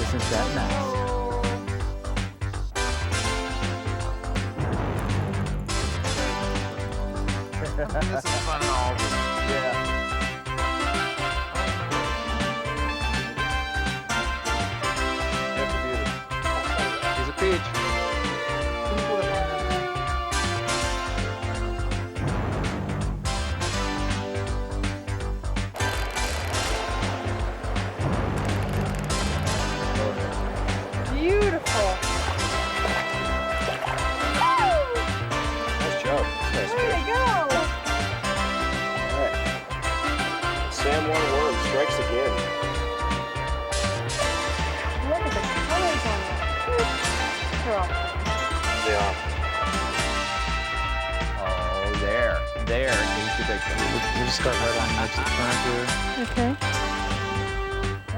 Isn't that nice? This is fun and all. Yeah. That's a beauty. She's a peach. Beautiful. Nice job. Nice Way to fish. go. All right. San Juan worm strikes again. Look at the colors on it. They're all pretty. They are. Oh, there. There. Here's the big one. We'll just start right on the edge of the current here. Okay.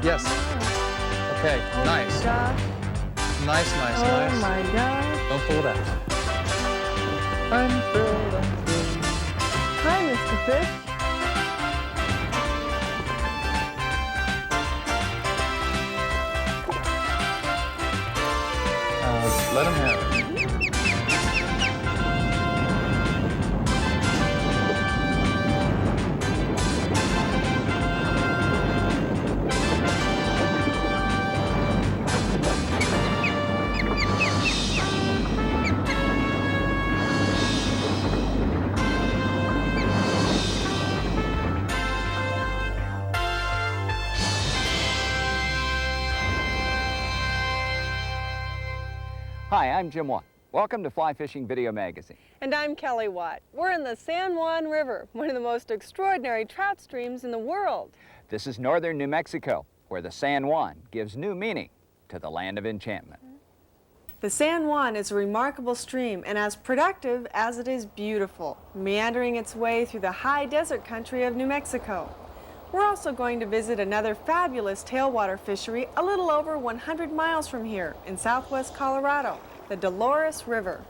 Yes. Okay. Nice. Gosh. Nice, nice, Oh nice. my gosh. Don't pull it out. Unfurled, unfurled. Hi, Mr. Fish. Let him have it. Hi, I'm Jim Watt. Welcome to Fly Fishing Video Magazine. And I'm Kelly Watt. We're in the San Juan River, one of the most extraordinary trout streams in the world. This is northern New Mexico, where the San Juan gives new meaning to the land of enchantment. The San Juan is a remarkable stream and as productive as it is beautiful, meandering its way through the high desert country of New Mexico. We're also going to visit another fabulous tailwater fishery a little over 100 miles from here in southwest Colorado, the Dolores River.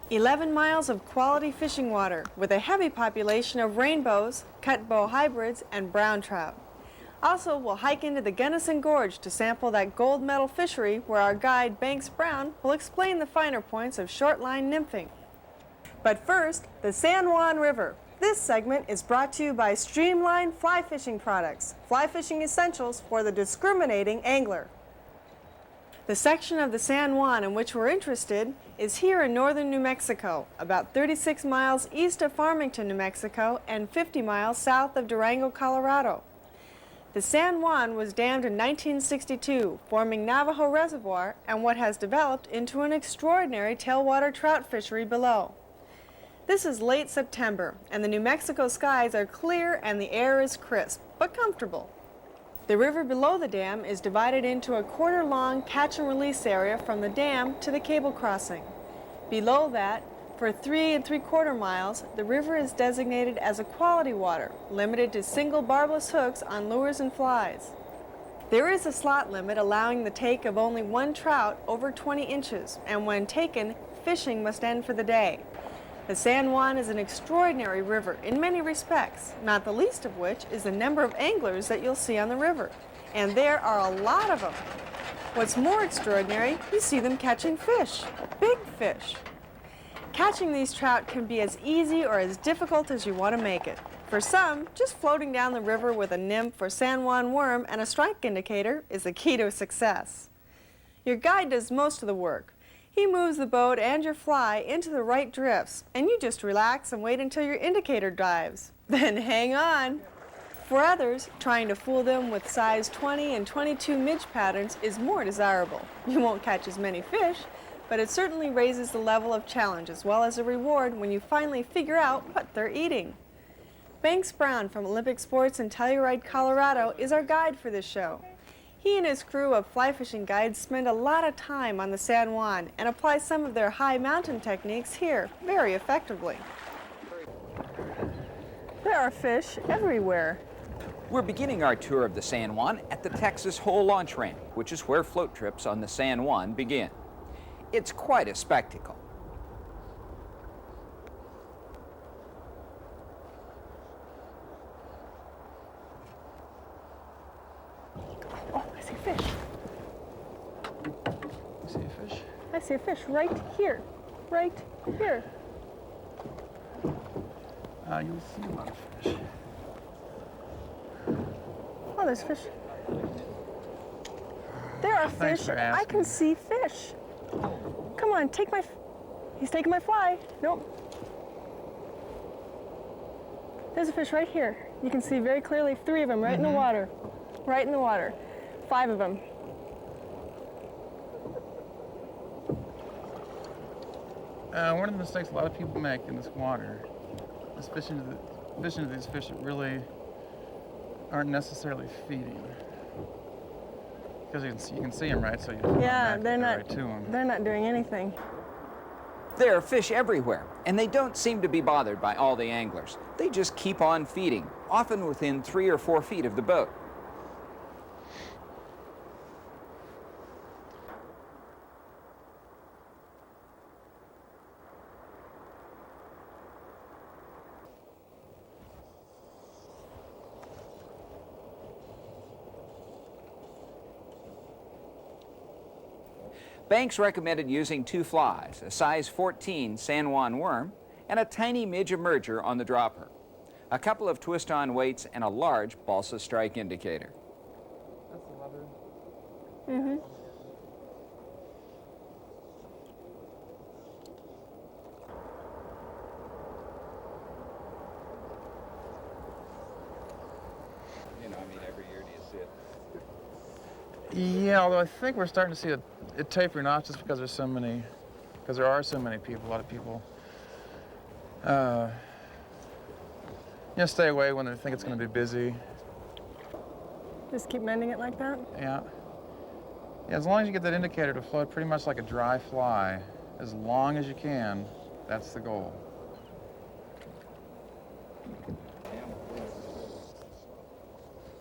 11 miles of quality fishing water with a heavy population of rainbows, cutbow hybrids, and brown trout. Also, we'll hike into the Gunnison Gorge to sample that gold medal fishery where our guide, Banks Brown, will explain the finer points of short-line nymphing. But first, the San Juan River. This segment is brought to you by Streamline Fly Fishing Products, fly fishing essentials for the discriminating angler. The section of the San Juan in which we're interested is here in northern New Mexico, about 36 miles east of Farmington, New Mexico, and 50 miles south of Durango, Colorado. The San Juan was dammed in 1962, forming Navajo Reservoir and what has developed into an extraordinary tailwater trout fishery below. This is late September, and the New Mexico skies are clear and the air is crisp, but comfortable. The river below the dam is divided into a quarter-long catch and release area from the dam to the cable crossing. Below that, for 3 3/4 miles, the river is designated as a quality water, limited to single barbless hooks on lures and flies. There is a slot limit allowing the take of only one trout over 20 inches, and when taken, fishing must end for the day. The San Juan is an extraordinary river in many respects, not the least of which is the number of anglers that you'll see on the river. And there are a lot of them. What's more extraordinary, you see them catching fish, big fish. Catching these trout can be as easy or as difficult as you want to make it. For some, just floating down the river with a nymph or San Juan worm and a strike indicator is the key to success. Your guide does most of the work. He moves the boat and your fly into the right drifts, and you just relax and wait until your indicator dives. Then hang on. For others, trying to fool them with size 20 and 22 midge patterns is more desirable. You won't catch as many fish, but it certainly raises the level of challenge as well as a reward when you finally figure out what they're eating. Banks Brown from Olympic Sports in Telluride, Colorado is our guide for this show. He and his crew of fly fishing guides spend a lot of time on the San Juan and apply some of their high mountain techniques here very effectively. There are fish everywhere. We're beginning our tour of the San Juan at the Texas Hole Launch Ramp, which is where float trips on the San Juan begin. It's quite a spectacle. Oh, I see fish. see a fish right here. Right here. You'll see a lot of fish. Oh, there's fish. There are Thanks fish. for I asking. can see fish. Come on, take my... He's taking my fly. Nope. There's a fish right here. You can see very clearly 3 of them right in the water. Right in the water. 5 of them. One of the mistakes a lot of people make in this water is fishing to these fish that really aren't necessarily feeding. Because you can see them, right? So you just Yeah, go they're not. right to them. They're not doing anything. There are fish everywhere, and they don't seem to be bothered by all the anglers. They just keep on feeding, often within 3 or 4 feet of the boat. Banks recommended using 2 flies, a size 14 San Juan worm, and a tiny midge emerger on the dropper, a couple of twist-on weights, and a large balsa strike indicator. That's the leather. Mm-hmm. You know, I mean, every year do you see it? Yeah, although I think we're starting to see it tapering off just because there are so many people. A lot of people, stay away when they think it's going to be busy. Just keep mending it like that. Yeah. Yeah, as long as you get that indicator to float pretty much like a dry fly, as long as you can, that's the goal.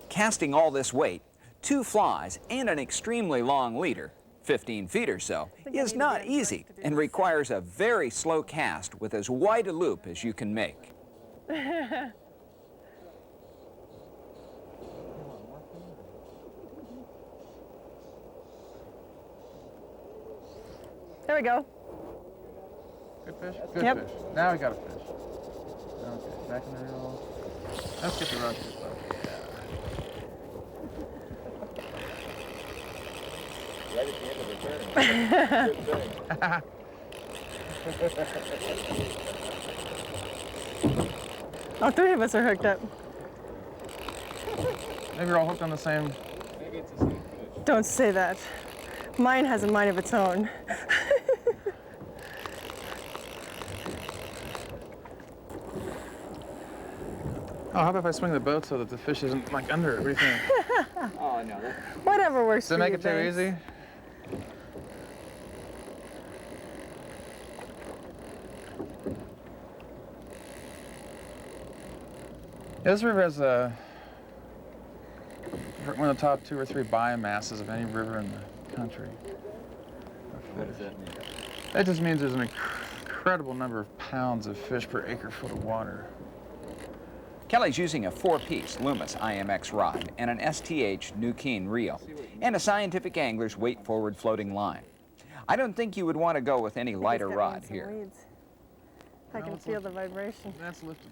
Casting all this weight, 2 flies, and an extremely long leader, 15 feet or so, is not easy and requires a very slow cast with as wide a loop as you can make. There we go. Good fish? Good Yep. fish. Now we got a fish. Okay, back in the reel. Let's get the rod to start. Right at the end of the turn. Good thing. All 3 of us are hooked up. Maybe we're all hooked on the same. Maybe it's the same fish. Don't say that. Mine has a mind of its own. Oh, how about if I swing the boat so that the fish isn't like under it? What do you think? Oh, no. Whatever works Does for it make you, it too Banks. easy? Yeah, this river has one of the top 2 or 3 biomasses of any river in the country. What does that mean? That just means there's an incredible number of pounds of fish per acre foot of water. Kelly's using a 4-piece Loomis IMX rod and an STH New Keen reel, and a Scientific Angler's weight forward floating line. I don't think you would want to go with any lighter rod here. Weeds. I Well, can it's feel the vibration. That's lifted.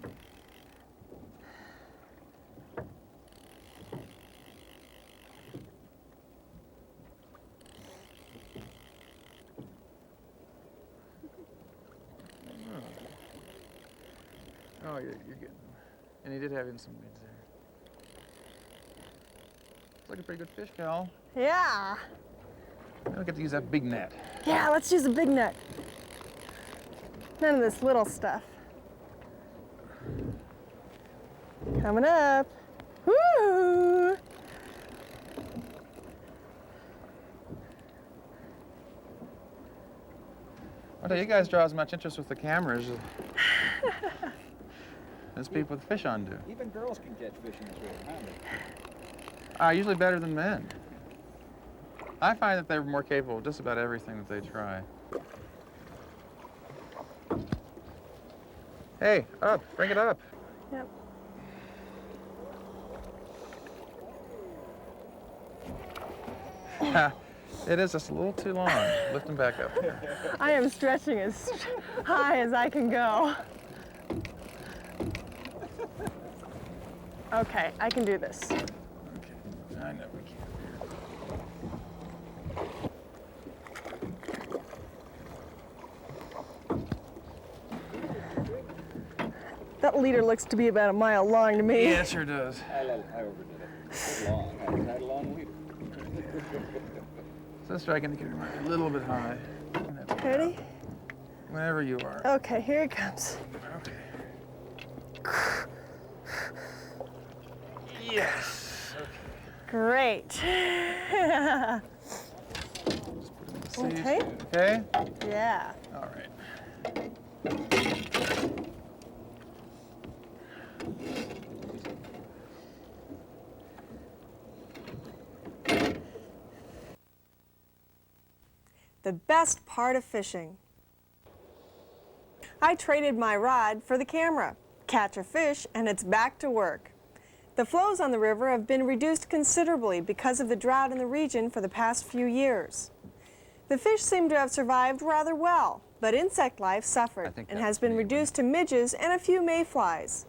Oh, you're getting them. And he did have in some weeds there. It's like a pretty good fish, Cal. Yeah. I don't get to use that big net. Yeah, let's use a big net. None of this little stuff. Coming up. Woo! I tell you, you guys draw as much interest with the cameras as people with fish on do. Even girls can catch fish in this river, huh? Usually better than men. I find that they're more capable of just about everything that they try. Hey, up, bring it up. Yep. It is just a little too long. Lift him back up here. I am stretching as high as I can go. Okay, I can do this. Okay, I know we can. That leader looks to be about a mile long to me. Yeah, it sure does. I overdid it. It's long. I had a long leader. So strike indicator might be a little bit high. Ready? Whenever you are. Okay, here it comes. Okay. Yes. Great. Just put it in the seat. Okay. Okay? Yeah. All right. The best part of fishing. I traded my rod for the camera. Catch a fish and it's back to work. The flows on the river have been reduced considerably because of the drought in the region for the past few years. The fish seem to have survived rather well, but insect life suffered and has been reduced to midges and a few mayflies.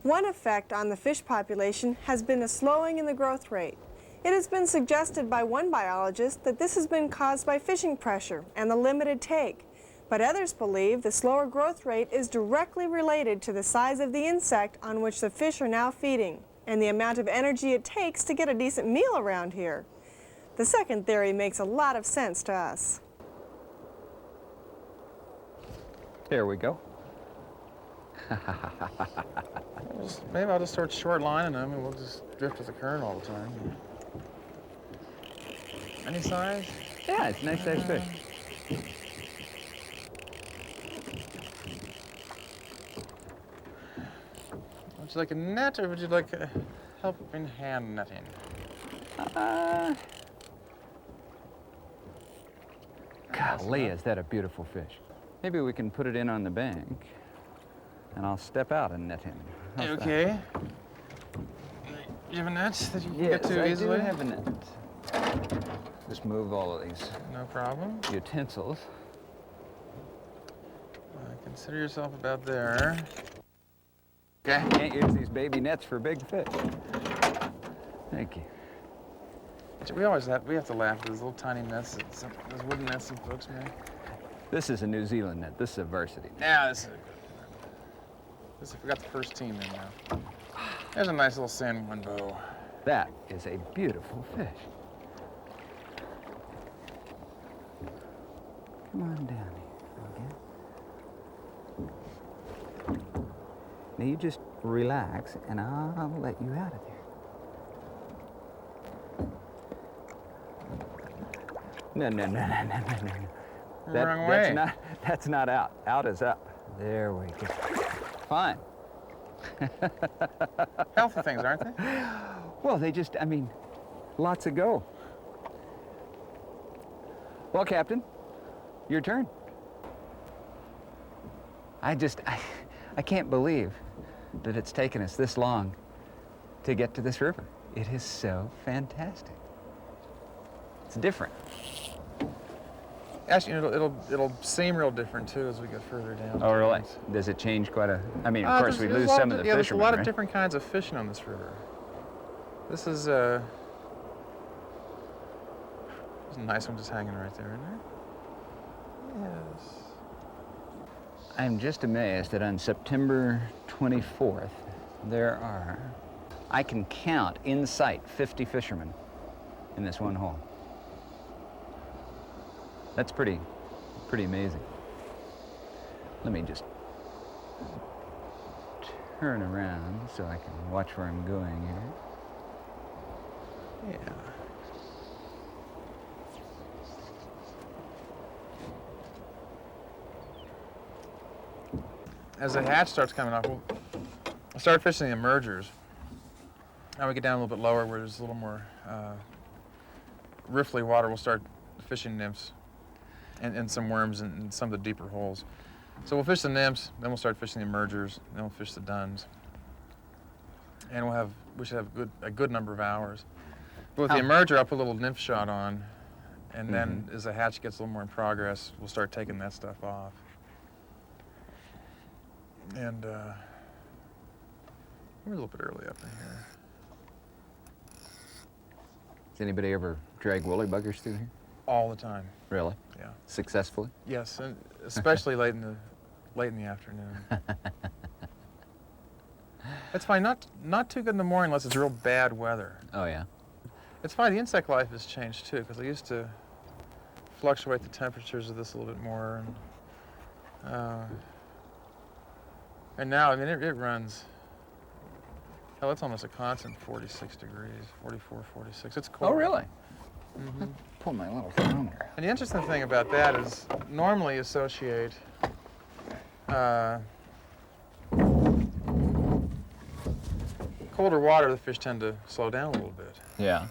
One effect on the fish population has been a slowing in the growth rate. It has been suggested by one biologist that this has been caused by fishing pressure and the limited take, but others believe the slower growth rate is directly related to the size of the insect on which the fish are now feeding and the amount of energy it takes to get a decent meal around here. The second theory makes a lot of sense to us. There we go. Maybe I'll just start short lining them and we'll just drift with the current all the time. Any size? Yeah, it's a nice sized fish. Would you like a net or would you like help in hand netting? Golly, is that a beautiful fish. Maybe we can put it in on the bank and I'll step out and net him. How's that? Okay. You have a net that you can Yes, get to I easily? do have a net. Just move all of these No problem. utensils. Consider yourself about there. Okay. Can't use these baby nets for big fish. Thank you. We have to laugh at those little tiny nets, those wooden nets some folks make. This is a New Zealand net. This is a varsity net. Yeah, this is a good one. We got the first team in now. There's a nice little San Juan bow. That is a beautiful fish. Come on down here, okay? Now you just relax and I'll let you out of there. No. Wrong way. That's not out. Out is up. There we go. Fine. Healthy things, aren't they? Well, lots of go. Well, Captain, your turn. I can't believe that it's taken us this long to get to this river. It is so fantastic. It's different. Actually, it'll seem real different too as we get further down. Oh, really? Does it change quite a... I mean, of course, we lose some of the there's a fishermen, lot of right? different kinds of fishing on this river. This is there's a nice one just hanging right there, isn't there? Yes. I'm just amazed that on September 24th, I can count in sight 50 fishermen in this one hole. That's pretty amazing. Let me just turn around so I can watch where I'm going here. Yeah. As the hatch starts coming up, we'll start fishing the emergers. Now we get down a little bit lower where there's a little more riffly water, we'll start fishing nymphs and some worms in some of the deeper holes. So we'll fish the nymphs, then we'll start fishing the emergers, then we'll fish the duns. And we should have a good number of hours. But with the emerger, I'll put a little nymph shot on And then as the hatch gets a little more in progress, we'll start taking that stuff off. And we're a little bit early up in here. Has anybody ever dragged woolly buggers through here? All the time. Really? Yeah. Successfully? Yes, and especially late in the afternoon. It's fine. Not too good in the morning unless it's real bad weather. Oh, yeah. It's fine. The insect life has changed too, because I used to fluctuate the temperatures of this a little bit more, and now, I mean, it runs. Hell, it's almost a constant 46 degrees, 44, 46. It's cold. Oh, really? Mm-hmm. Pull my little thermometer. And the interesting thing about that is, normally associate colder water, the fish tend to slow down a little bit. Yeah.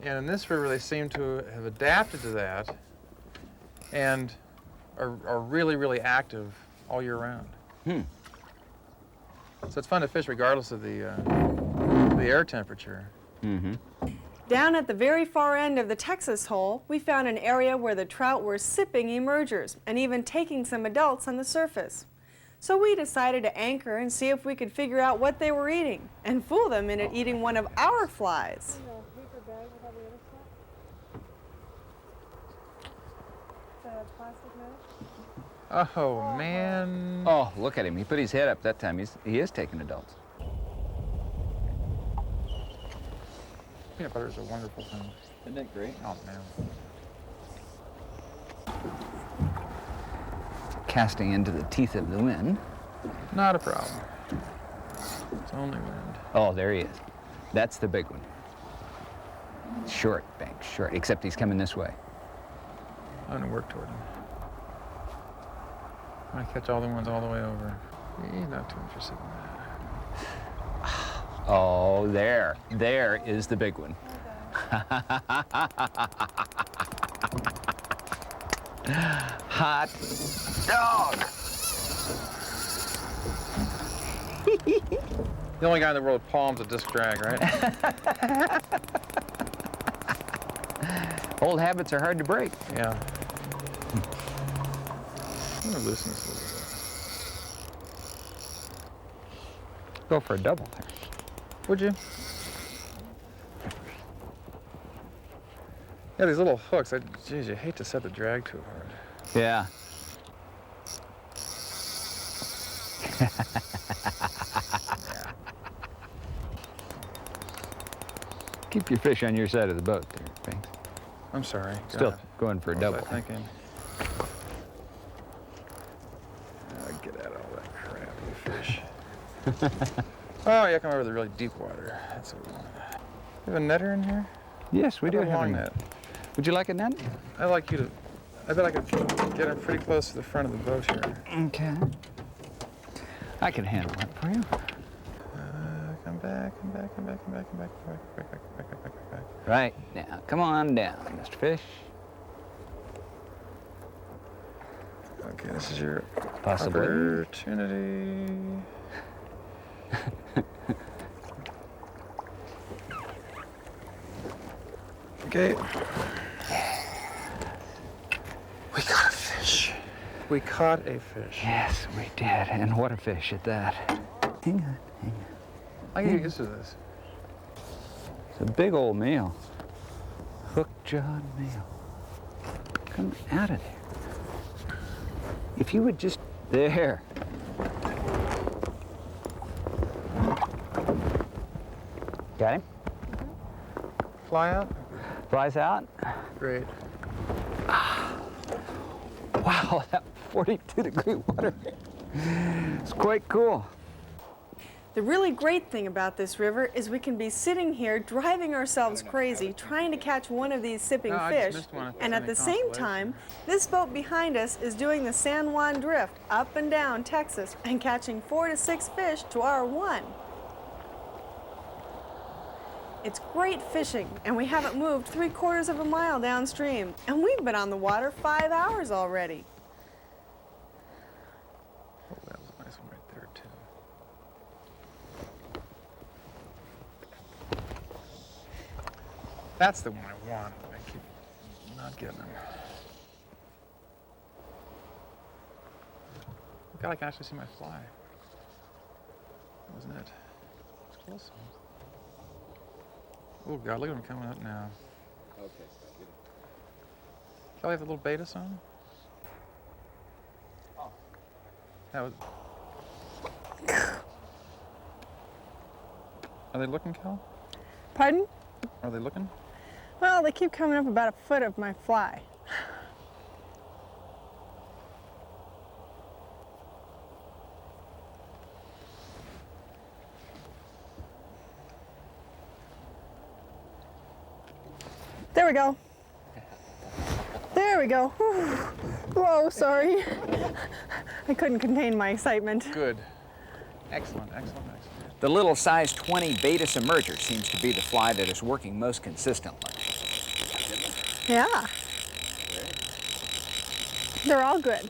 And in this river, they seem to have adapted to that and are really, really active all year round. So it's fun to fish regardless of the air temperature. Down at the very far end of the Texas hole, we found an area where the trout were sipping emergers and even taking some adults on the surface. So we decided to anchor and see if we could figure out what they were eating and fool them into eating one of our flies. Oh, man. Oh, look at him. He put his head up that time. He is taking adults. Peanut butter is a wonderful thing. Isn't that great? Oh, man. Casting into the teeth of the wind. Not a problem. It's only wind. Oh, there he is. That's the big one. Short, bank, short, except he's coming this way. I'm gonna work toward him. I catch all the ones all the way over. He's not too interested in that. Oh, there is the big one. Hot dog. The only guy in the world palms a disc drag, right? Old habits are hard to break. Yeah. I'm gonna loosen this a little bit. Go for a double there. Would you? Yeah, these little hooks. Geez, you hate to set the drag too hard. Yeah. Keep your fish on your side of the boat there, Banks. I'm sorry. Still God. going for a What double. was I thinking? Get out of all that crap, you fish. Oh, yeah, come over to the really deep water. That's what we want. You have a netter in here? Yes, we do have a long net. Would you like a net? I'd like you to. I bet I could get him pretty close to the front of the boat here. Okay. I can handle that for you. Come back, come back, come back, come back, come back, come back, come back, come back, come back, come back. Right now, come on down, Mr. Fish. Okay, this is your Possibly. opportunity. Okay. We caught a fish. We caught a fish. Yes, we did, and what a fish at that. Hang on, hang on. I can get used to this. It's a big old meal. Hook-jawed meal. Come out of there. If you would just... There. Got him? Fly out? Flies out. Great. Wow, that 42-degree water. It's quite cool. The really great thing about this river is we can be sitting here driving ourselves crazy trying to catch one of these sipping No, I just fish, missed one at the and at the same Constellation. time, this boat behind us is doing the San Juan drift up and down Texas and catching 4 to 6 fish to our 1. It's great fishing, and we haven't moved 3/4 of a mile downstream, and we've been on the water 5 hours already. Oh, that was a nice one right there, too. That's the one I want. I keep Not getting him. God, I can actually see my fly. That wasn't it. It's close. Oh God, look at him coming up now. Okay. Kelly, have a little beta on? Oh. That was. Are they looking, Kel? Pardon? Are they looking? Well, they keep coming up about a foot of my fly. There we go. There we go. Whoa, sorry. I couldn't contain my excitement. Good. Excellent, excellent, excellent. The little size 20 beta submerger seems to be the fly that is working most consistently. Yeah. They're all good.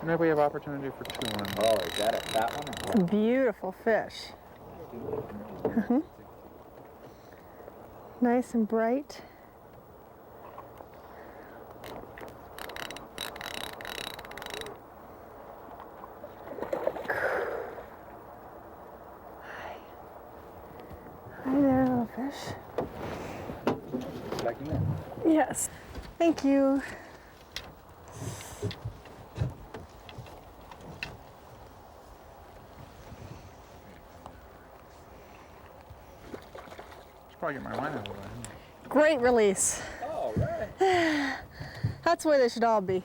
Maybe we have opportunity for 2 on. Oh, is that it? That one? It's a beautiful fish. Nice and bright. Hi there, little fish. Back in there. Yes. Thank you. Should probably get my line out of the way. Great release. Oh, right. That's where they should all be.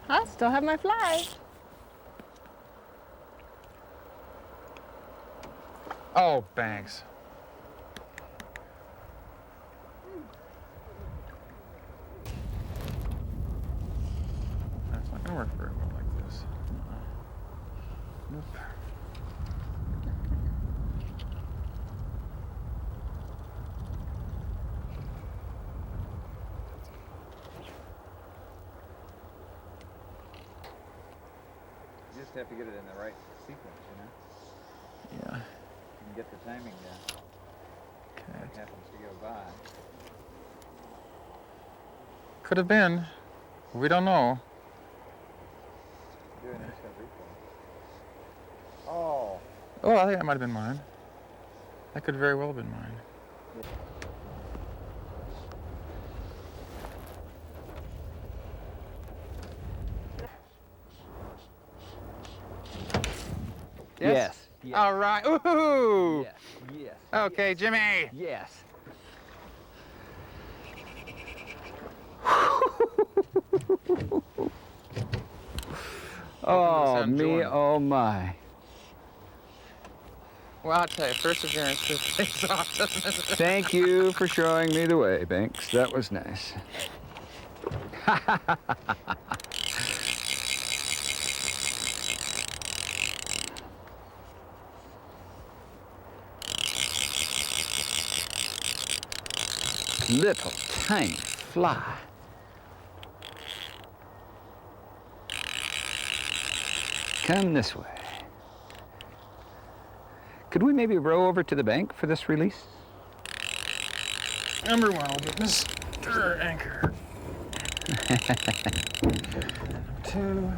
I still have my fly. Oh, thanks. That's not gonna work very well like this. Nope. You just have to get it in the right sequence, you know? Yeah. And get the timing down. Okay. It happens to go by. Could have been. We don't know. Do an instant replay. Oh. Oh, I think that might have been mine. That could very well have been mine. Yes. All right. Ooh. Yes. Yes. Okay, Jimmy. Yes. Oh, sound me, joy. oh my. Well, I'll tell you, perseverance just pays off. Thank you for showing me the way, Banks. That was nice. Little tiny fly. Come this way. Could we maybe row over to the bank for this release? Number 1 will get Mr. Anchor. Number 2.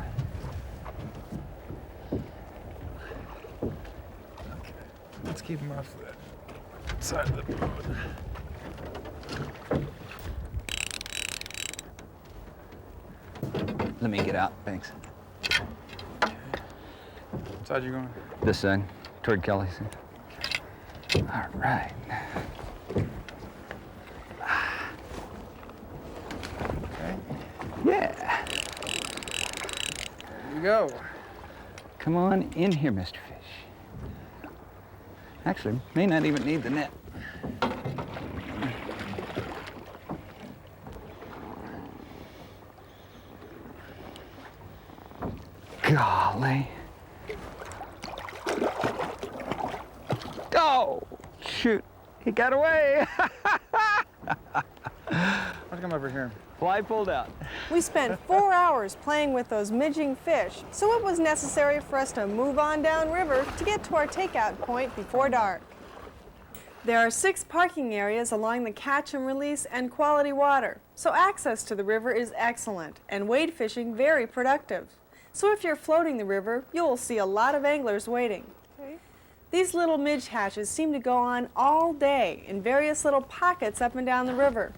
Okay, let's keep him off that side of the boat. Let me get out, Banks. What side you going? This side, toward Kelly's. All right. Okay. Yeah. Here you go. Come on in here, Mr. Fish. Actually, may not even need the net. Golly. Oh, shoot. He got away. Okay, come over here. Fly pulled out. We spent 4 hours playing with those midging fish, so it was necessary for us to move on downriver to get to our takeout point before dark. There are 6 parking areas along the catch and release and quality water, so access to the river is excellent and wade fishing very productive. So if you're floating the river, you will see a lot of anglers waiting. These little midge hatches seem to go on all day in various little pockets up and down the river.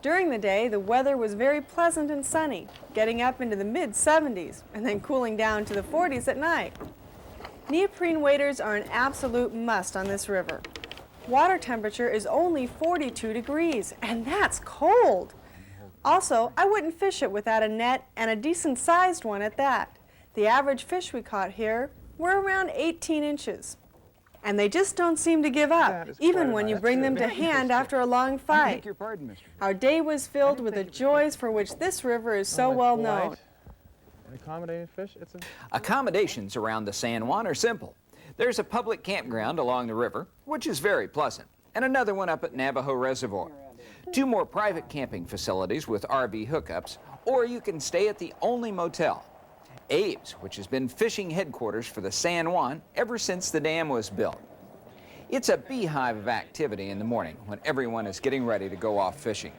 During the day, the weather was very pleasant and sunny, getting up into the mid-70s and then cooling down to the 40s at night. Neoprene waders are an absolute must on this river. Water temperature is only 42 degrees, and that's cold. Also, I wouldn't fish it without a net, and a decent-sized one at that. The average fish we caught here were around 18 inches. And they just don't seem to give up, even when you bring them to hand after a long I fight. beg your pardon, Mr. Our day was filled with the joys for which this river is so well known. An accommodating fish? It's a... Accommodations around the San Juan are simple. There's a public campground along the river, which is very pleasant, and another one up at Navajo Reservoir. 2 more private camping facilities with RV hookups, or you can stay at the only motel, Abe's, which has been fishing headquarters for the San Juan ever since the dam was built. It's a beehive of activity in the morning when everyone is getting ready to go off fishing.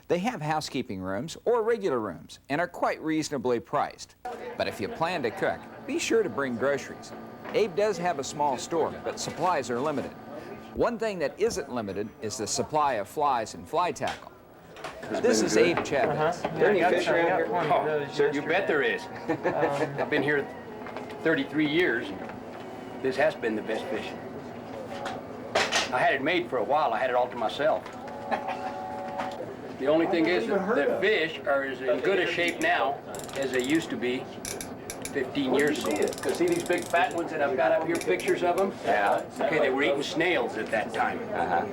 They have housekeeping rooms or regular rooms and are quite reasonably priced. But if you plan to cook, be sure to bring groceries. Abe does have a small store, but supplies are limited. One thing that isn't limited is the supply of flies and fly tackle. This is Abe Chavez. Is there any fish around here? Oh, sir, you bet there is. I've been here 33 years, and this has been the best fishing. I had it made for a while. I had it all to myself. The only thing is that the fish are as in good a shape now as they used to be 15 years ago. Because see these big fat ones that I've got up here, pictures of them? Yeah. Okay, they were eating snails at that time.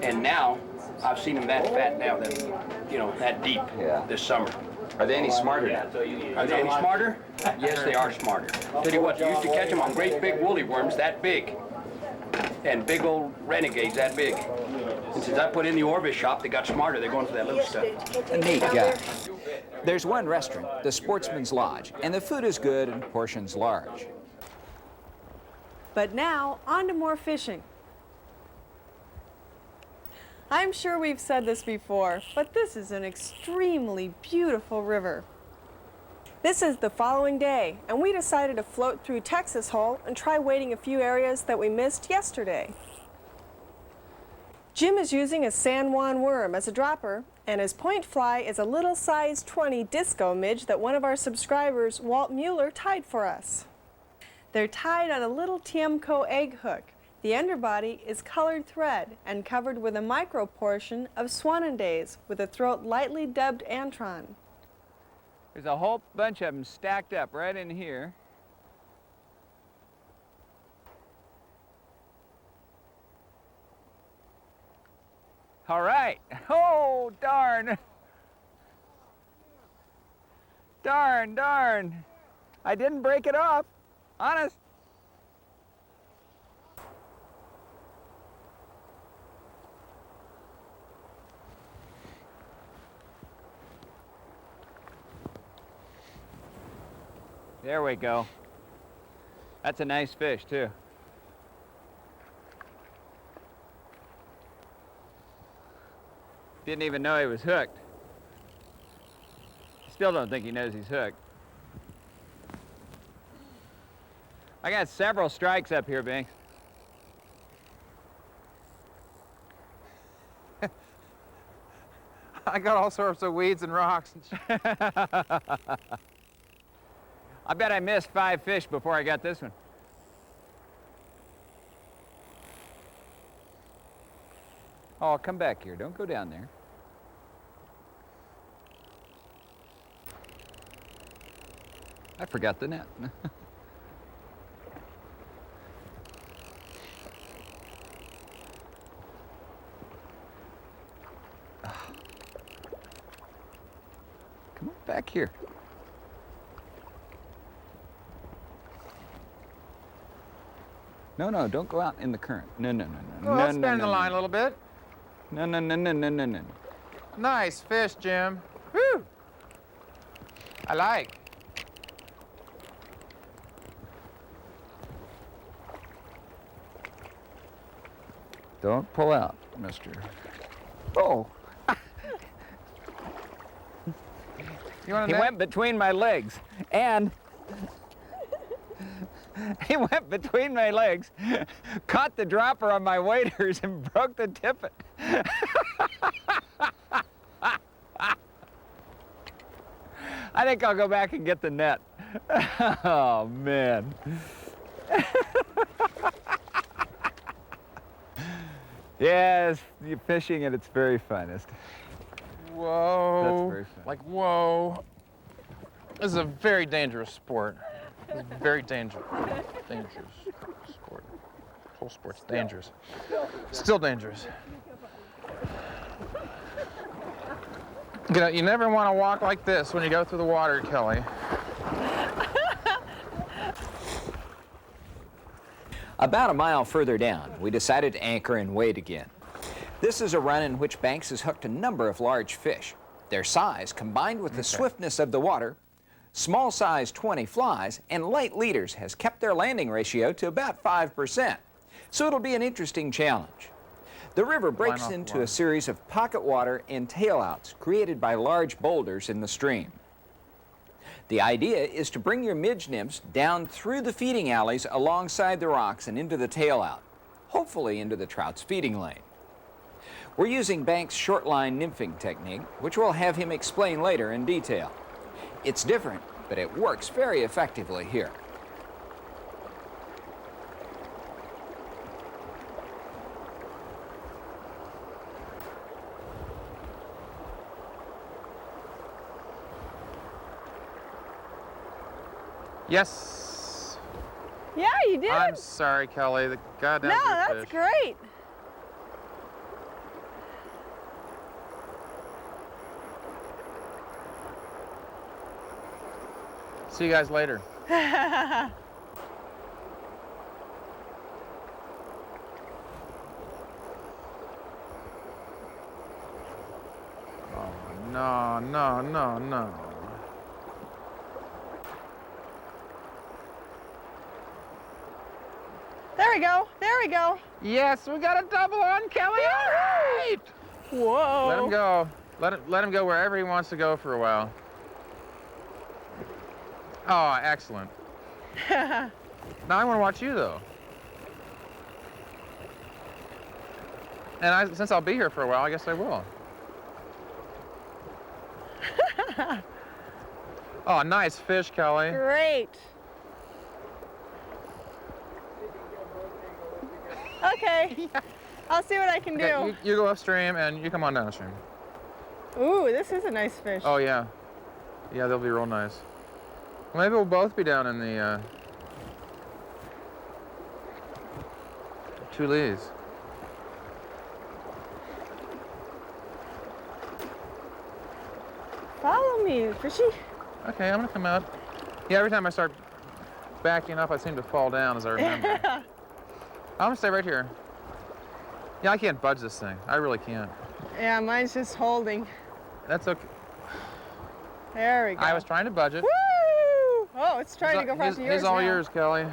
And now, I've seen them that fat now, that, you know, that deep this summer. Are they any smarter now? Are they any smarter? Yes, they are smarter. Tell you what, you used to catch them on great big woolly worms that big. And big old renegades that big. And since I put in the Orvis shop, they got smarter. They're going for that little stuff. A neat guy. There's one restaurant, the Sportsman's Lodge, and the food is good and portions large. But now, on to more fishing. I'm sure we've said this before, but this is an extremely beautiful river. This is the following day, and we decided to float through Texas Hole and try wading a few areas that we missed yesterday. Jim is using a San Juan worm as a dropper, and his point fly is a little size 20 disco midge that one of our subscribers, Walt Mueller, tied for us. They're tied on a little Tiemco egg hook. The underbody is colored thread and covered with a micro portion of Swanendays with a throat lightly dubbed Antron. There's a whole bunch of them stacked up right in here. All right. Oh, darn. Darn. I didn't break it off. Honest. There we go. That's a nice fish, too. Didn't even know he was hooked. Still don't think he knows he's hooked. I got several strikes up here, Binks. I got all sorts of weeds and rocks. I bet I missed 5 fish before I got this one. Oh, come back here. Don't go down there. I forgot the net. Come on back here. No, don't go out in the current. No. Well, let's bend the line a little bit. No. Nice fish, Jim. Woo! I like. Don't pull out, mister. Oh, You want he a went between my legs, and he went between my legs, caught the dropper on my waders, and broke the tippet. I think I'll go back and get the net. Oh, man. Yes, you're fishing at its very finest. Whoa. That's very fun. Like, whoa. This is a very dangerous sport. It's very dangerous sport. Whole sport's dangerous. Still dangerous. You know, you never want to walk like this when you go through the water, Kelly. About a mile further down, we decided to anchor and wade again. This is a run in which Banks has hooked a number of large fish. Their size, combined with the swiftness of the water, small size 20 flies, and light leaders has kept their landing ratio to about 5%. So it'll be an interesting challenge. The river breaks into a series of pocket water and tailouts created by large boulders in the stream. The idea is to bring your midge nymphs down through the feeding alleys alongside the rocks and into the tailout, hopefully into the trout's feeding lane. We're using Banks' short line nymphing technique, which we'll have him explain later in detail. It's different, but it works very effectively here. Yes. Yeah, you did. I'm sorry, Kelly. The goddamn No, that's fish. great. See you guys later. Oh, no, no, no, no. There we go. There we go. Yes, we got a double on Kelly. All right. Whoa. Let him go. Let him go wherever he wants to go for a while. Oh, excellent. Now I want to watch you, though. And since I'll be here for a while, I guess I will. Oh, nice fish, Kelly. Great. Okay. I'll see what I can do. Okay, you go upstream and you come on downstream. Ooh, this is a nice fish. Oh, yeah. Yeah, they'll be real nice. Well, maybe we'll both be down in the two leads. Follow me, fishy. Okay, I'm gonna come out. Yeah, every time I start backing up, I seem to fall down, as I remember. I'm gonna stay right here. Yeah, I can't budge this thing. I really can't. Yeah, mine's just holding. That's okay. There we go. I was trying to budge it. Woo! Oh, it's trying to go across yours He's all now. yours, Kelly.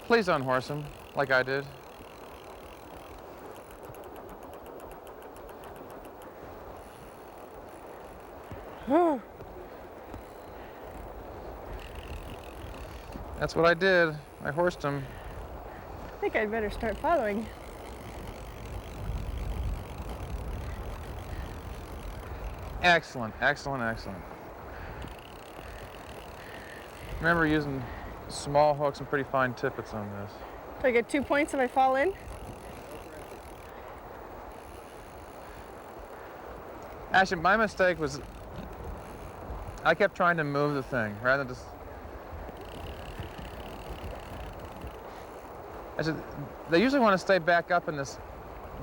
Please unhorse him, like I did. Whew. That's what I did. I horsed him. I think I'd better start following. Excellent, excellent, excellent. Remember using small hooks and pretty fine tippets on this. Do I get 2 points if I fall in? Actually, my mistake was I kept trying to move the thing rather than just. They usually want to stay back up in this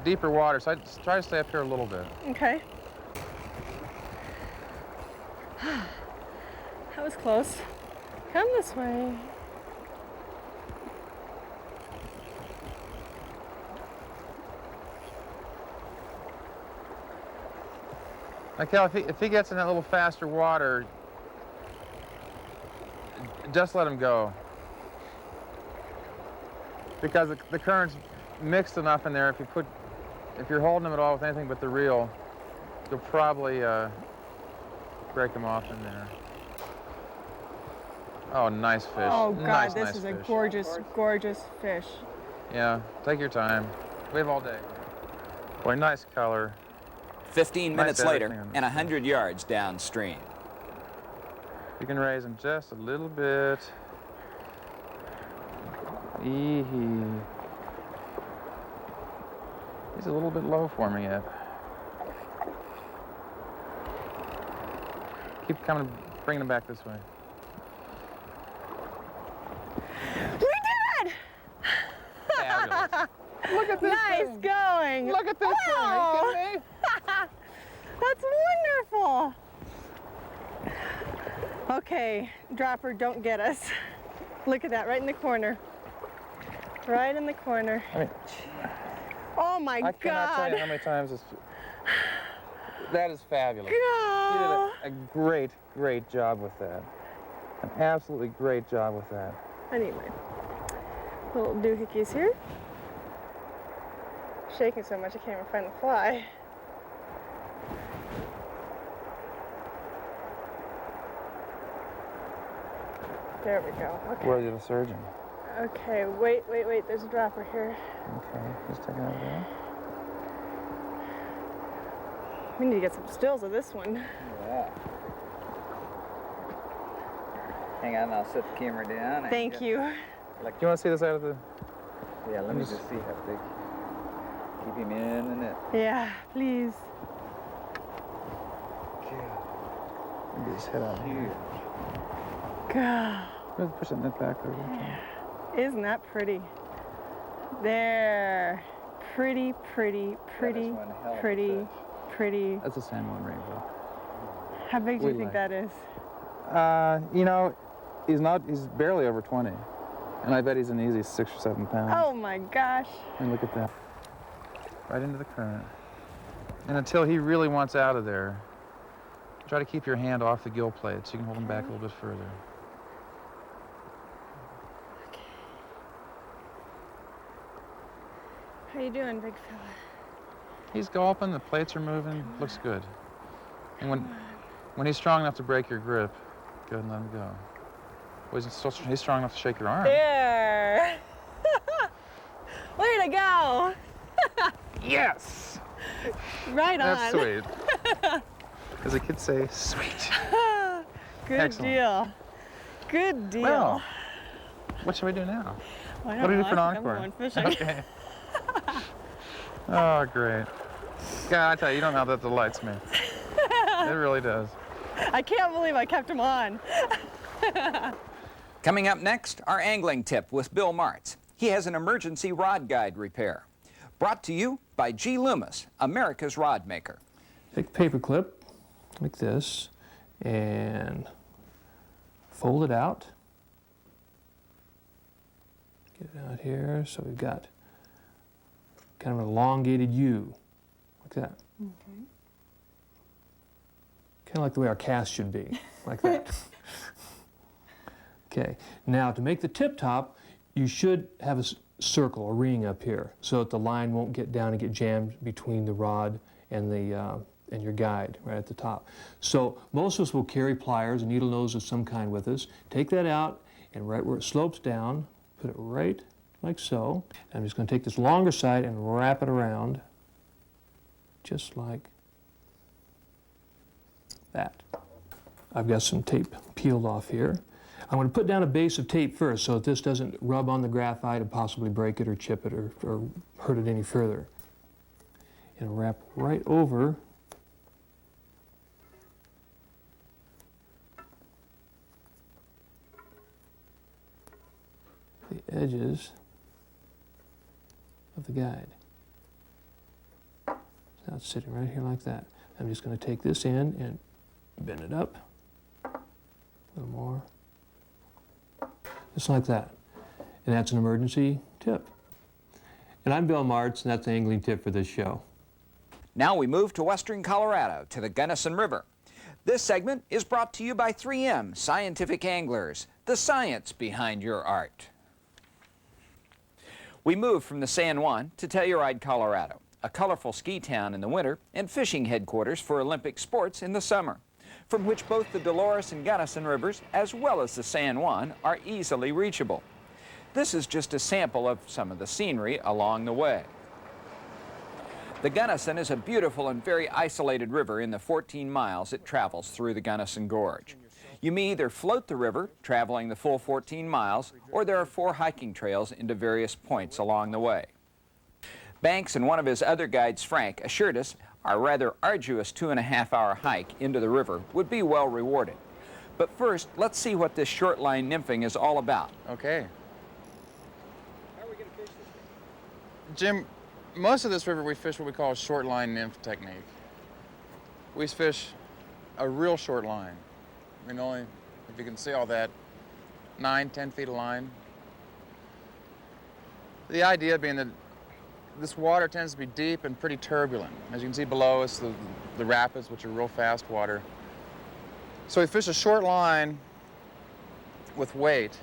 deeper water, so I just try to stay up here a little bit. Okay. That was close. Come this way. Like, Cal, if he gets in that little faster water, just let him go. Because the current's mixed enough in there, if you're holding him at all with anything but the reel, you'll probably break him off in there. Oh, nice fish. Oh God, nice, this nice is a fish. gorgeous, gorgeous fish. Yeah, take your time. We have all day. Boy, nice color. 15 minutes Nice later, everything on this and thing. 100 yards downstream. You can raise him just a little bit. Eehee. He's a little bit low for me yet. Keep coming, bringing him back this way. We did it! Fabulous. Look at this Nice thing. going. Look at this thing. Are you kidding me? That's wonderful. Okay, dropper, don't get us. Look at that, right in the corner. Right in the corner. I mean, Oh my I cannot tell you God. how many times this. That is fabulous. God. You did a great, great job with that. An absolutely great job with that. I need my little doohickeys here. Shaking so much I can't even find the fly. There we go. Okay. Worthy of a surgeon. Okay, wait. There's a dropper here. Okay, just take it out of there. We need to get some stills of this one. Yeah. Hang on, I'll set the camera down. and Thank get- you. Like, do you want to see this out of the? Yeah, let me Just- just see how big. Keep him in the net. Yeah, please. Maybe his head out here. God, Let's push that net back over. isn't that pretty? There. Pretty, pretty, pretty, one hell of a pretty, fish. pretty. That's a San Juan rainbow. How big do you We think like- that is? You know, he's barely over 20. And I bet he's an easy 6 or 7 pounds. Oh my gosh. And look at that. Right into the current. And until he really wants out of there, try to keep your hand off the gill plate so you can hold him back a little bit further. How you doing, big fella? He's gulping, the plates are moving, looks good. And when he's strong enough to break your grip, go ahead and let him go. Well, he's strong enough to shake your arm. There. Way to go. Yes! Right on. That's sweet. As the kids say, sweet. Good Excellent. deal. Good deal. Well, what should we do now? Well, I What do we don't do for know. an I think encore? I'm going fishing. Okay. Oh, great. God, I tell you, you don't know how that delights me. It really does. I can't believe I kept him on. Coming up next, our angling tip with Bill Martz. He has an emergency rod guide repair. Brought to you by G. Loomis, America's rod maker. Take a paper clip like this and fold it out. Get it out here so we've got kind of an elongated U, like that. Okay. Kind of like the way our cast should be, like that. Okay, now to make the tip top, you should have a circle, a ring up here, so that the line won't get down and get jammed between the rod and the and your guide right at the top. So most of us will carry pliers, a needle nose of some kind with us. Take that out, and right where it slopes down, put it right like so. I'm just going to take this longer side and wrap it around, just like that. I've got some tape peeled off here. I'm going to put down a base of tape first so that this doesn't rub on the graphite and possibly break it or chip it or hurt it any further. And wrap right over the edges of the guide. Now it's sitting right here like that. I'm just going to take this in and bend it up a little more. Just like that. And that's an emergency tip. And I'm Bill Martz, and that's the angling tip for this show. Now we move to western Colorado to the Gunnison River. This segment is brought to you by 3M Scientific Anglers, the science behind your art. We move from the San Juan to Telluride, Colorado, a colorful ski town in the winter and fishing headquarters for Olympic sports in the summer, from which both the Dolores and Gunnison rivers, as well as the San Juan, are easily reachable. This is just a sample of some of the scenery along the way. The Gunnison is a beautiful and very isolated river in the 14 miles it travels through the Gunnison Gorge. You may either float the river, traveling the full 14 miles, or there are 4 hiking trails into various points along the way. Banks and one of his other guides, Frank, assured us our rather arduous 2.5-hour hike into the river would be well rewarded. But first, let's see what this short line nymphing is all about. Okay. How are we going to fish this? Jim, most of this river we fish what we call a short line nymph technique. We fish a real short line. I mean, only, if you can see all that, 9, 10 feet of line. The idea being that this water tends to be deep and pretty turbulent. As you can see below us, the rapids, which are real fast water. So we fish a short line with weight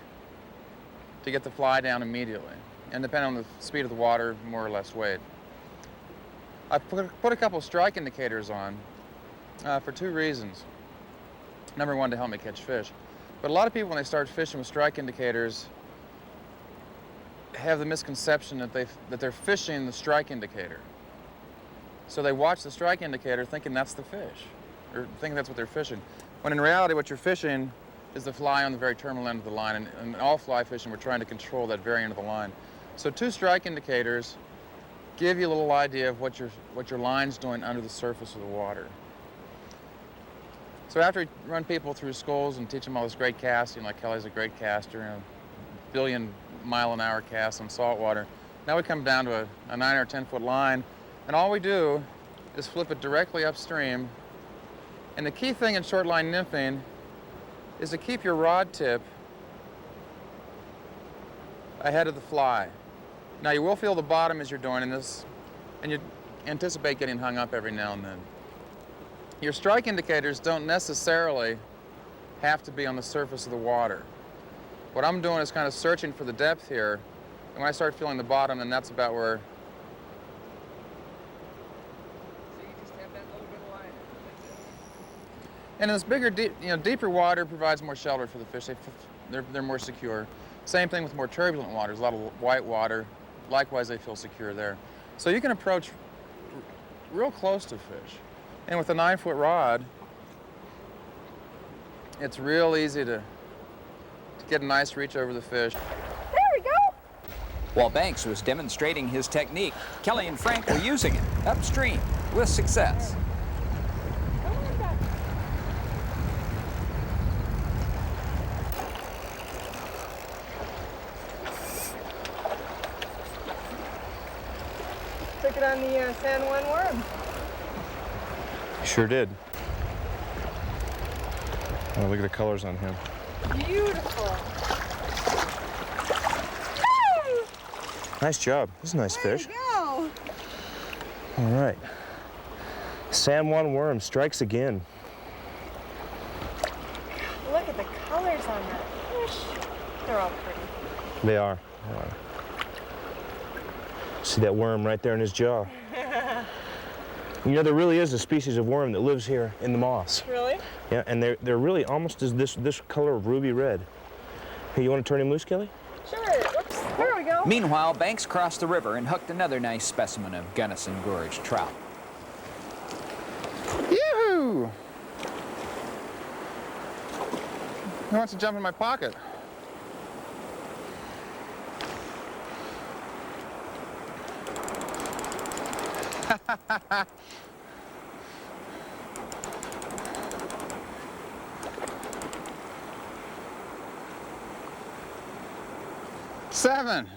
to get the fly down immediately. And depending on the speed of the water, more or less weight. I put a couple strike indicators on for 2 reasons. Number one, to help me catch fish. But a lot of people, when they start fishing with strike indicators, have the misconception that they're fishing the strike indicator. So they watch the strike indicator thinking that's the fish, or thinking that's what they're fishing. When in reality, what you're fishing is the fly on the very terminal end of the line. And in all fly fishing, we're trying to control that very end of the line. So 2 strike indicators give you a little idea of what your line's doing under the surface of the water. So after we run people through schools and teach them all this great casting, like Kelly's a great caster, and a billion-mile-an-hour cast on saltwater, now we come down to a 9 or 10 foot line, and all we do is flip it directly upstream. And the key thing in short line nymphing is to keep your rod tip ahead of the fly. Now you will feel the bottom as you're doing this, and you anticipate getting hung up every now and then. Your strike indicators don't necessarily have to be on the surface of the water. What I'm doing is kind of searching for the depth here, and when I start feeling the bottom, then that's about where. So you just have that little bit of line. And in this bigger, deeper water provides more shelter for the fish. They're more secure. Same thing with more turbulent waters, a lot of white water. Likewise, they feel secure there. So you can approach real close to fish. And with a 9-foot rod, it's real easy to get a nice reach over the fish. There we go! While Banks was demonstrating his technique, Kelly and Frank were using it upstream with success. Took it on the San Juan worm. Sure did. Oh, look at the colors on him. Beautiful. Nice job. This is a nice fish. There you go. All right. San Juan worm strikes again. Look at the colors on that fish. They're all pretty. They are. They are. See that worm right there in his jaw? You know, there really is a species of worm that lives here in the moss. Really? Yeah, and they're really almost as this color of ruby red. Hey, you want to turn him loose, Kelly? Sure. Oops. There we go. Meanwhile, Banks crossed the river and hooked another nice specimen of Gunnison Gorge trout. Yoo-hoo! Who wants to jump in my pocket? Seven.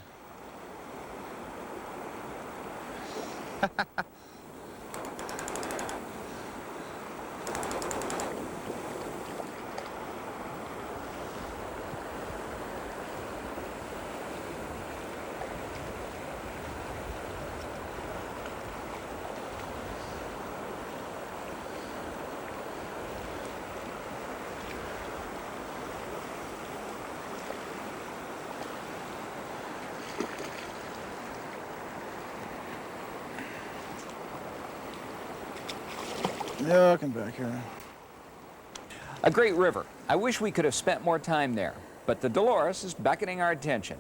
Looking back here. A great river. I wish we could have spent more time there, but the Dolores is beckoning our attention.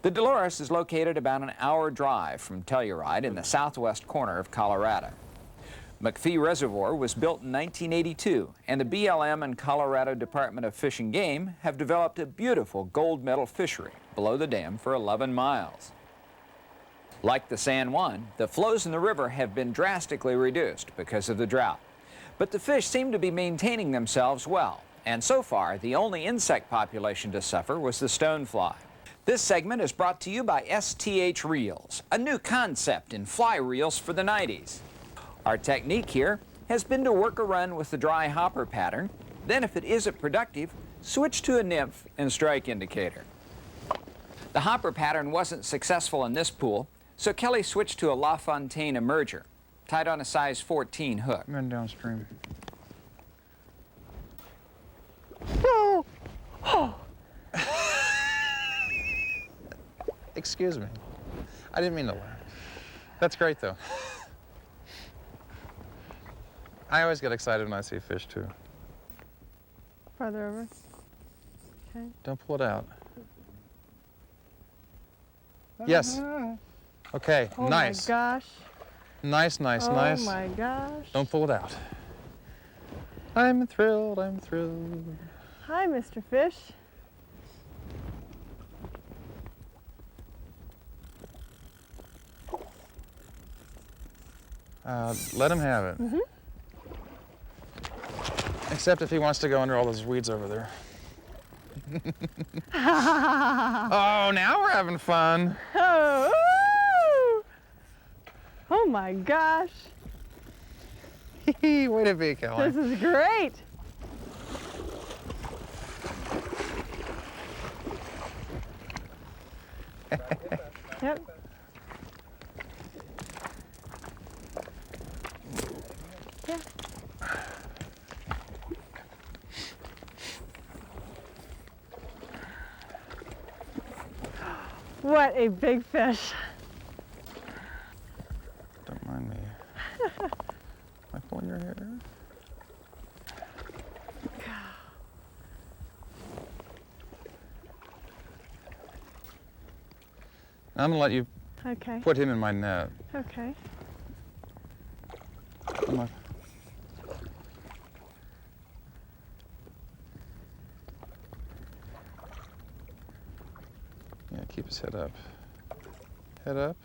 The Dolores is located about an hour drive from Telluride in the southwest corner of Colorado. McPhee Reservoir was built in 1982, and the BLM and Colorado Department of Fish and Game have developed a beautiful gold medal fishery below the dam for 11 miles. Like the San Juan, the flows in the river have been drastically reduced because of the drought. But the fish seem to be maintaining themselves well, and so far the only insect population to suffer was the stonefly. This segment is brought to you by STH Reels, a new concept in fly reels for the 90s. Our technique here has been to work a run with the dry hopper pattern, then if it isn't productive, switch to a nymph and strike indicator. The hopper pattern wasn't successful in this pool, so Kelly switched to a LaFontaine emerger, tied on a size 14 hook. I'm going downstream. Excuse me. I didn't mean to laugh. That's great, though. I always get excited when I see fish, too. Farther over. Okay. Don't pull it out. Yes. Okay, Oh nice. my gosh. Nice, nice, nice. Oh my gosh. Don't pull it out. I'm thrilled, I'm thrilled. Hi, Mr. Fish. Let him have it. Mm-hmm. Except if he wants to go under all those weeds over there. Oh, now we're having fun. Oh, oh my gosh. Way to be, Kelly. This is great. Yep. Yeah. What a big fish. Don't mind me. Am I pulling your hair? I'm gonna let you Okay. put him in my net. Okay. I'm not- Yeah, keep his head up. Head up.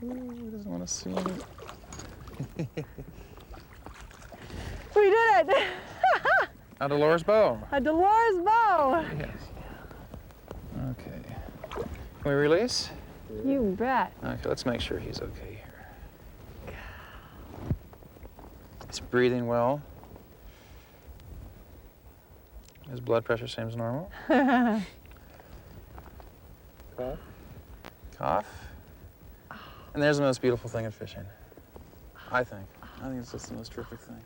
Ooh, he doesn't want to see me. We did it! A Dolores bow. A Dolores bow! Yes. Okay. Can we release? You bet. Okay, let's make sure he's okay here. He's breathing well. His blood pressure seems normal. Cough. Cough. And there's the most beautiful thing in fishing. I think. I think it's just the most terrific thing.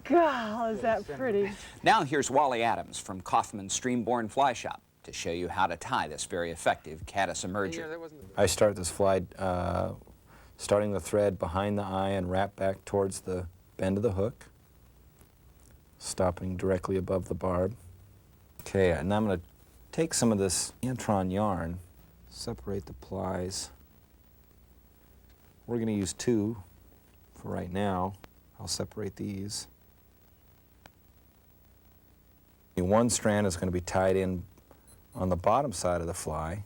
God, is that pretty? Now here's Wally Adams from Kaufman's Streamborn Fly Shop to show you how to tie this very effective caddis emerger. I start this fly starting the thread behind the eye and wrap back towards the bend of the hook, stopping directly above the barb. Okay, and I'm going to take some of this Antron yarn, separate the plies. We're going to use 2 for right now. I'll separate these. One strand is going to be tied in on the bottom side of the fly.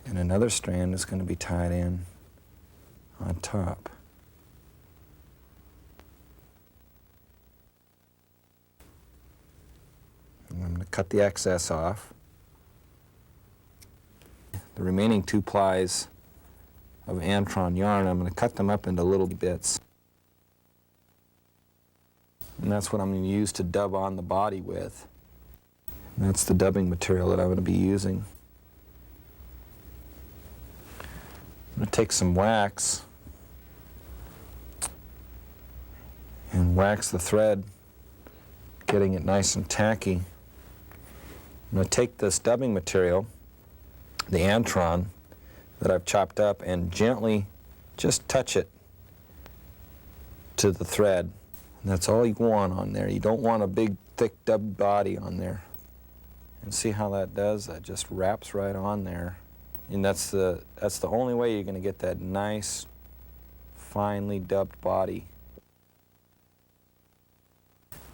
And another strand is going to be tied in on top. And I'm going to cut the excess off. The remaining 2 plies of Antron yarn, I'm going to cut them up into little bits. And that's what I'm going to use to dub on the body with. And that's the dubbing material that I'm going to be using. I'm going to take some wax and wax the thread getting it nice and tacky. I'm going to take this dubbing material, the antron that I've chopped up, and gently just touch it to the thread. And that's all you want on there. You don't want a big, thick dubbed body on there. And see how that does? That just wraps right on there. And that's the only way you're going to get that nice, finely dubbed body.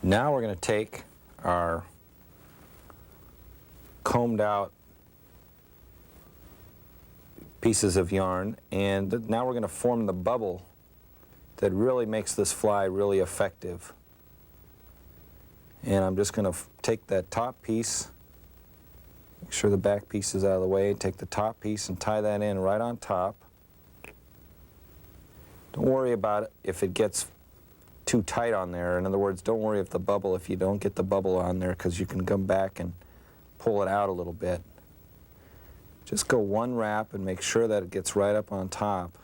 Now we're going to take our combed out pieces of yarn, and now we're going to form the bubble that really makes this fly really effective. And I'm just going to take that top piece, make sure the back piece is out of the way, take the top piece and tie that in right on top. Don't worry about it if it gets too tight on there. In other words, don't worry if you don't get the bubble on there, because you can come back and pull it out a little bit. Just go one wrap and make sure that it gets right up on top,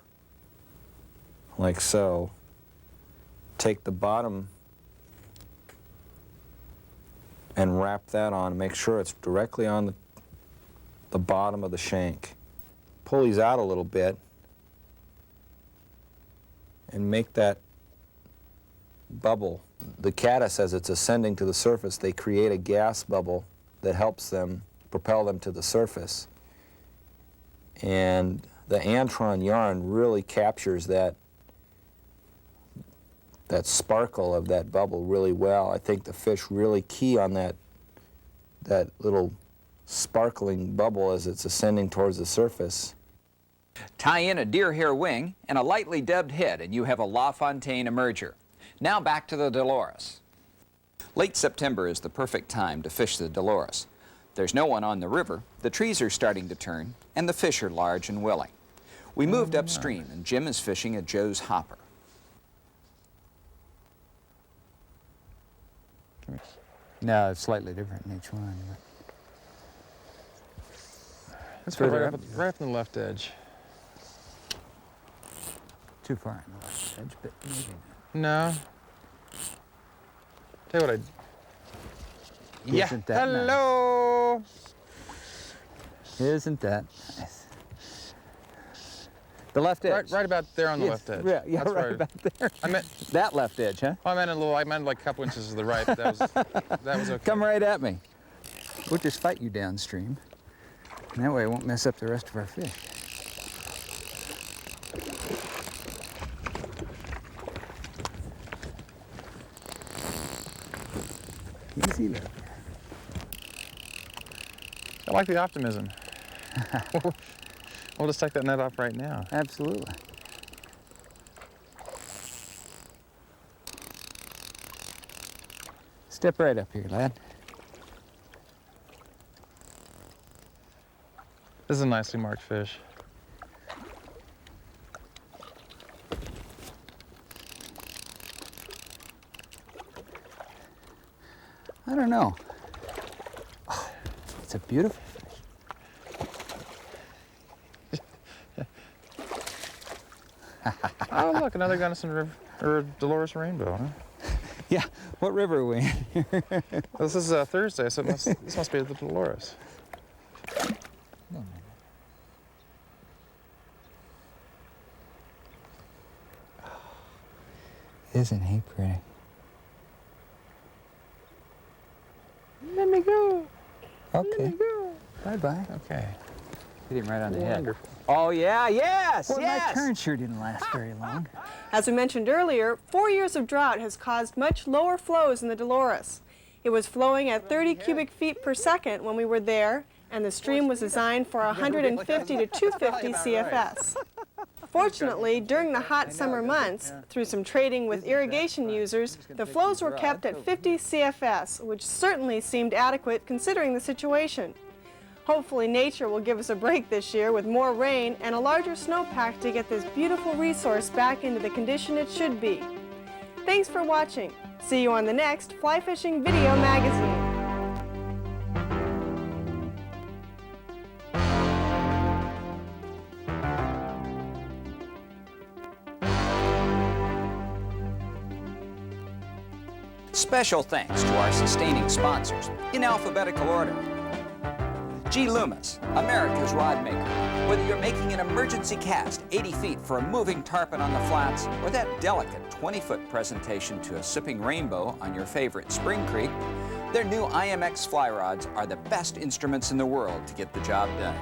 like so. Take the bottom and wrap that on. Make sure it's directly on the bottom of the shank. Pull these out a little bit and make that bubble. The caddis, as it's ascending to the surface, they create a gas bubble that helps them propel them to the surface. And the antron yarn really captures that sparkle of that bubble really well. I think the fish really key on that little sparkling bubble as it's ascending towards the surface. Tie in a deer hair wing and a lightly dubbed head, and you have a LaFontaine emerger. Now back to the Dolores. Late September is the perfect time to fish the Dolores. There's no one on the river, the trees are starting to turn, and the fish are large and willing. We moved upstream, and Jim is fishing a Joe's hopper. No, it's slightly different in each one. Let's go right up on the left edge. Too far on the left edge, but maybe not. No. Tell you what Yeah. Isn't that Hello. Nice? Isn't that nice? The left edge. Right about there on the Yes, left edge. Yeah, That's right about there. I meant that left edge, huh? I meant like a couple inches to the right. That was okay. Come right at me. We'll just fight you downstream. And that way it won't mess up the rest of our fish. Easy love. I like the optimism. We'll just take that net off right now. Absolutely. Step right up here, lad. This is a nicely marked fish. I don't know. Oh, it's a beautiful fish. Oh, look, another Gunnison or Dolores rainbow, huh? Yeah, what river are we in? This is Thursday, so this must be the Dolores. Isn't he pretty? Let me go. Okay. Let me go. Bye-bye. Okay. Hit him right on the head. Wonderful. Oh, yeah, yes, Well, yes! my turn sure didn't last very long. As we mentioned earlier, 4 years of drought has caused much lower flows in the Dolores. It was flowing at 30 cubic feet per second when we were there, and the stream was designed for 150 to 250 CFS. Fortunately, during the hot summer months, through some trading with irrigation users, the flows were kept at 50 CFS, which certainly seemed adequate considering the situation. Hopefully nature will give us a break this year with more rain and a larger snowpack to get this beautiful resource back into the condition it should be. Thanks for watching. See you on the next Fly Fishing Video Magazine. Special thanks to our sustaining sponsors, in alphabetical order. G. Loomis, America's rod maker. Whether you're making an emergency cast 80 feet for a moving tarpon on the flats, or that delicate 20-foot presentation to a sipping rainbow on your favorite spring creek, their new IMX fly rods are the best instruments in the world to get the job done.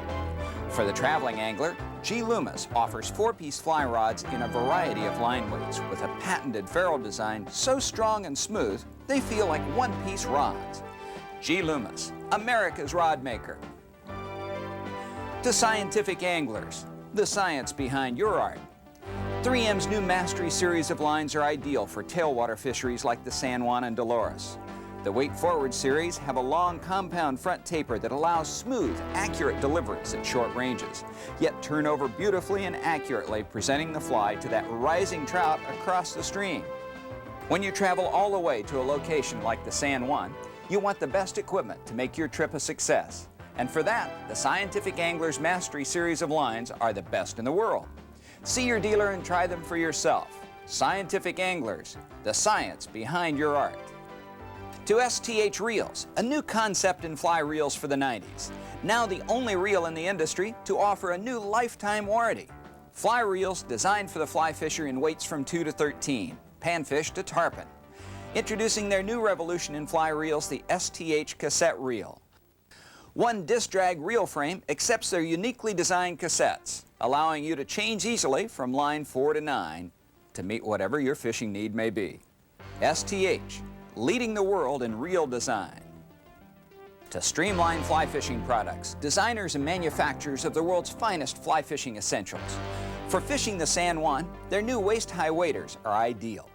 For the traveling angler, G. Loomis offers 4-piece fly rods in a variety of line weights with a patented ferrule design so strong and smooth, they feel like one-piece rods. G. Loomis, America's rod maker. To scientific anglers, the science behind your art. 3M's new Mastery series of lines are ideal for tailwater fisheries like the San Juan and Dolores. The Weight Forward series have a long compound front taper that allows smooth, accurate deliveries at short ranges, yet turn over beautifully and accurately, presenting the fly to that rising trout across the stream. When you travel all the way to a location like the San Juan, you want the best equipment to make your trip a success. And for that, the Scientific Angler's Mastery series of lines are the best in the world. See your dealer and try them for yourself. Scientific Anglers, the science behind your art. To STH Reels, a new concept in fly reels for the 90s. Now the only reel in the industry to offer a new lifetime warranty. Fly reels designed for the fly fisher in weights from 2 to 13, panfish to tarpon. Introducing their new revolution in fly reels, the STH Cassette Reel. One disc drag reel frame accepts their uniquely designed cassettes, allowing you to change easily from line 4 to 9 to meet whatever your fishing need may be. STH, leading the world in reel design. To streamline fly fishing products, designers and manufacturers of the world's finest fly fishing essentials. For fishing the San Juan, their new waist-high waders are ideal.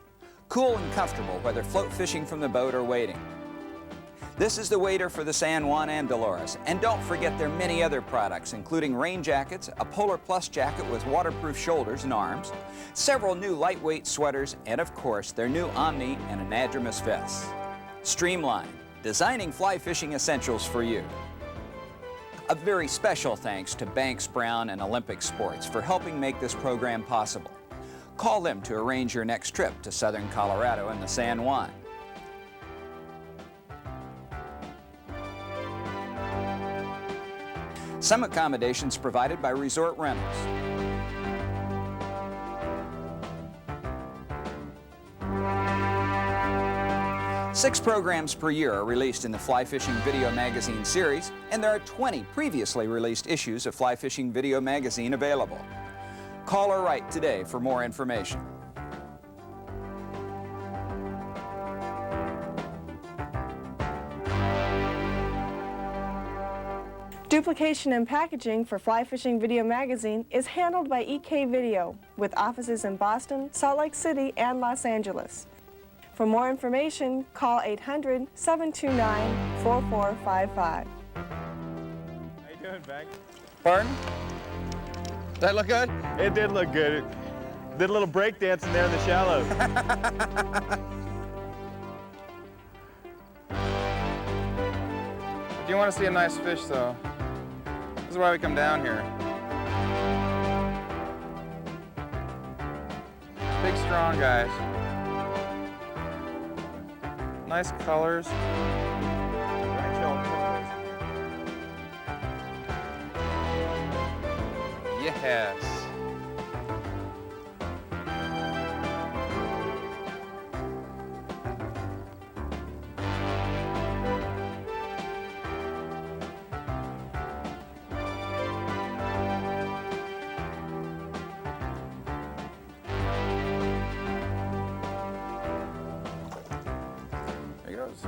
Cool and comfortable whether float fishing from the boat or wading. This is the wader for the San Juan and Dolores, and don't forget their many other products, including rain jackets, a Polar Plus jacket with waterproof shoulders and arms, several new lightweight sweaters, and of course, their new Omni and anadromous vests. Streamline, designing fly fishing essentials for you. A very special thanks to Banks, Brown, and Olympic Sports for helping make this program possible. Call them to arrange your next trip to southern Colorado and the San Juan. Some accommodations provided by Resort Rentals. Six programs per year are released in the Fly Fishing Video Magazine series, and there are 20 previously released issues of Fly Fishing Video Magazine available. Call or write today for more information. Duplication and packaging for Fly Fishing Video Magazine is handled by EK Video, with offices in Boston, Salt Lake City, and Los Angeles. For more information, call 800-729-4455. How you doing, Bank? Pardon? Does that look good? It did look good. It did a little break dancing there in the shallows. Do you want to see a nice fish, though? This is why we come down here. Big, strong guys. Nice colors. Yes. There he goes.